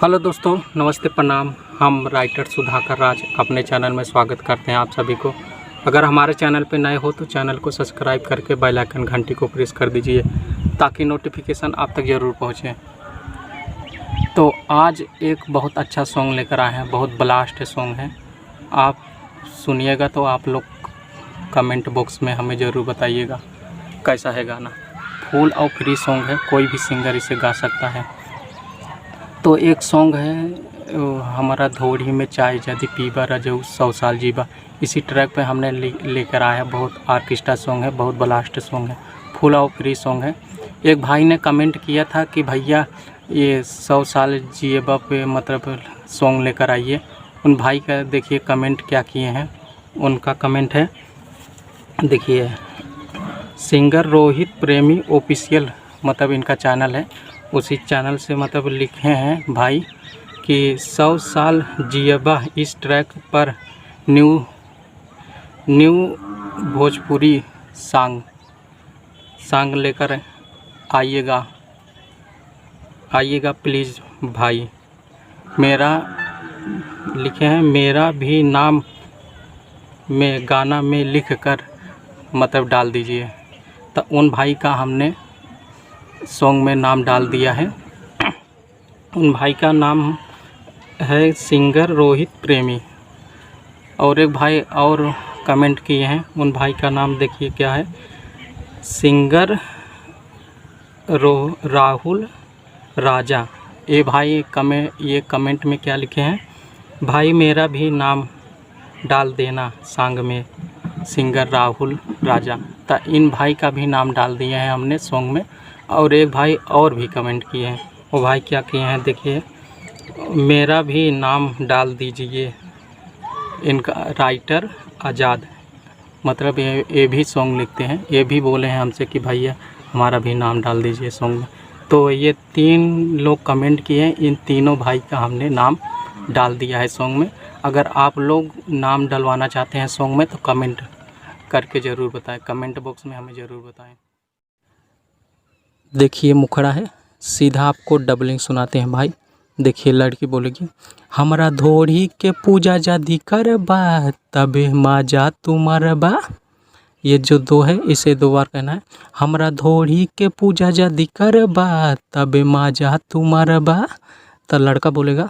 Hello दोस्तों, नमस्ते, प्रणाम। हम राइटर सुधाकर राज अपने चैनल में स्वागत करते हैं आप सभी को। अगर हमारे चैनल पर नए हो तो चैनल को सब्सक्राइब करके बेल आइकन घंटी को प्रेस कर दीजिए ताकि नोटिफिकेशन आप तक ज़रूर पहुँचे। तो आज एक बहुत अच्छा सॉन्ग लेकर आए हैं, बहुत ब्लास्ट सॉन्ग है। आप सुनिएगा तो आप लोग कमेंट बॉक्स में हमें ज़रूर बताइएगा कैसा है गाना। फुल और फ्री सॉन्ग है, कोई भी सिंगर इसे गा सकता है। तो एक सॉन्ग है हमारा धोड़ी में चाय यदि पीबा रजऊ 100 साल जीबा। इसी ट्रैक पे हमने लेकर आया है। बहुत आर्केस्ट्रा सॉन्ग है, बहुत ब्लास्ट सॉन्ग है, फुल और फ्री सॉन्ग है। एक भाई ने कमेंट किया था कि भैया ये 100 साल जीबा पे मतलब सॉन्ग लेकर आइए। उन भाई का देखिए कमेंट क्या किए हैं। उनका कमेंट है, देखिए, सिंगर रोहित प्रेमी ऑफिशियल मतलब इनका चैनल है। उसी चैनल से मतलब लिखे हैं भाई कि 100 साल जियबा इस ट्रैक पर न्यू भोजपुरी सॉन्ग लेकर आइएगा प्लीज़ भाई। मेरा लिखे हैं, मेरा भी नाम में गाना में लिख कर मतलब डाल दीजिए। तो उन भाई का हमने सॉन्ग में नाम डाल दिया है। उन भाई का नाम है सिंगर रोहित प्रेमी। और एक भाई और कमेंट किए हैं, उन भाई का नाम देखिए क्या है, सिंगर राहुल राजा। ये भाई ये कमेंट में क्या लिखे हैं, भाई मेरा भी नाम डाल देना सॉन्ग में, सिंगर राहुल राजा। तो इन भाई का भी नाम डाल दिए हैं हमने सॉन्ग में। और एक भाई और भी कमेंट किए हैं। वो भाई क्या किए हैं देखिए, मेरा भी नाम डाल दीजिए। इनका राइटर आज़ाद मतलब ये भी सॉन्ग लिखते हैं। ये भी बोले हैं हमसे कि भैया हमारा भी नाम डाल दीजिए सॉन्ग में। तो ये 3 लोग कमेंट किए हैं। इन तीनों भाई का हमने नाम डाल दिया है सॉन्ग में। अगर आप लोग नाम डलवाना चाहते हैं सॉन्ग में तो कमेंट करके ज़रूर बताएं, कमेंट बॉक्स में हमें ज़रूर बताएं। देखिए मुखड़ा है, सीधा आपको डबलिंग सुनाते हैं भाई। देखिए लड़की बोलेगी, हमरा धोड़ी के पूजा जादी करबा तबे माजा तुम्हारबा। ये जो 2 है इसे 2 बार कहना है। हमरा धोड़ी के पूजा जादी करबा तबे माजा तुम्हारबा। तो लड़का बोलेगा,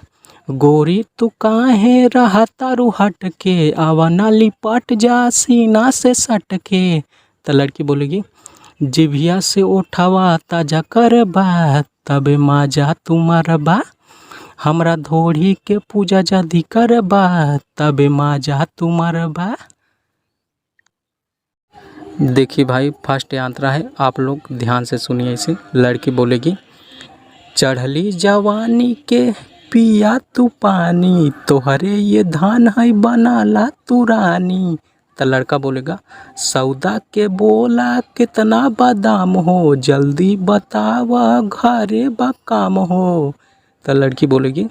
गोरी तू काहे रहा तारू हट के, आवा नाली पट जा सीना से सट के। तो लड़की बोलेगी, जिभिया से उठावा ताजा करबा तबे माजा तुम्हारबा। हमरा धोड़ी के पूजा जादी करबा तबे माजा तुम्हारबा। देखिए भाई फर्स्ट आंतरा है, आप लोग ध्यान से सुनिए इसे। लड़की बोलेगी, चढ़ली जवानी के पिया तू पानी, तोहरे ये धान है बनाला तू रानी। तो लड़का बोलेगा, सौदा के बोला कितना बादाम हो, जल्दी बतावा घरे बा काम हो। तो लड़की बोलेगी,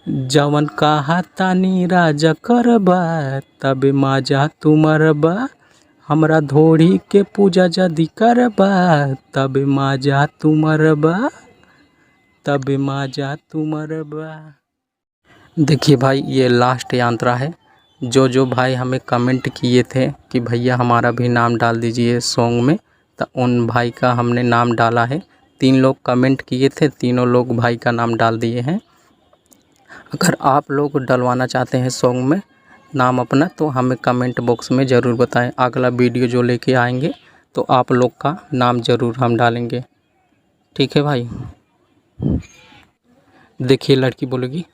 जवन कहा तानी राजा करबा तबे माजा तुम्हारबा। हमरा धोड़ी के पूजा जदी करबा तबे माजा तुम्हारबा, तबे माजा तुम्हारबा। देखिए भाई ये लास्ट यांत्रा है। जो भाई हमें कमेंट किए थे कि भैया हमारा भी नाम डाल दीजिए सॉन्ग में, तो उन भाई का हमने नाम डाला है। 3 लोग कमेंट किए थे, तीनों लोग भाई का नाम डाल दिए हैं। अगर आप लोग डलवाना चाहते हैं सॉन्ग में नाम अपना तो हमें कमेंट बॉक्स में ज़रूर बताएं। अगला वीडियो जो लेके आएंगे तो आप लोग का नाम ज़रूर हम डालेंगे, ठीक है भाई। देखिए लड़की बोलेगी,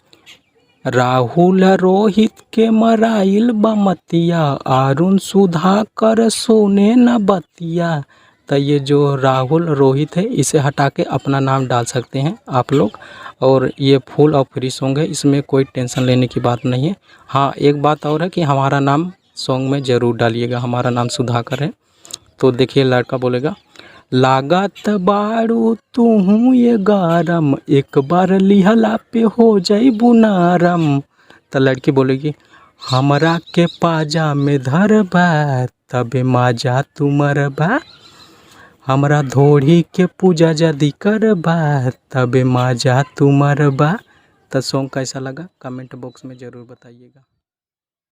राहुल रोहित के मराइल बमतिया, अरुण सुधाकर सोने न बतिया। तो ये जो राहुल रोहित है इसे हटा के अपना नाम डाल सकते हैं आप लोग। और ये फुल और फ्री सॉन्ग है, इसमें कोई टेंशन लेने की बात नहीं है। हाँ एक बात और है कि हमारा नाम सॉन्ग में ज़रूर डालिएगा, हमारा नाम सुधाकर है। तो देखिए लड़का बोलेगा, लागत बारू तू ये गारम, एक बार लिहला पे हो जाई बुनारम। तो लड़की बोलेगी, हमरा के पाजा में धरबा तबे माजा तुम्हारबा। हमरा धोड़ी के पूजा जदी करबा तबे माजा तुम्हारबा। तो सॉन्ग कैसा लगा कमेंट बॉक्स में ज़रूर बताइएगा।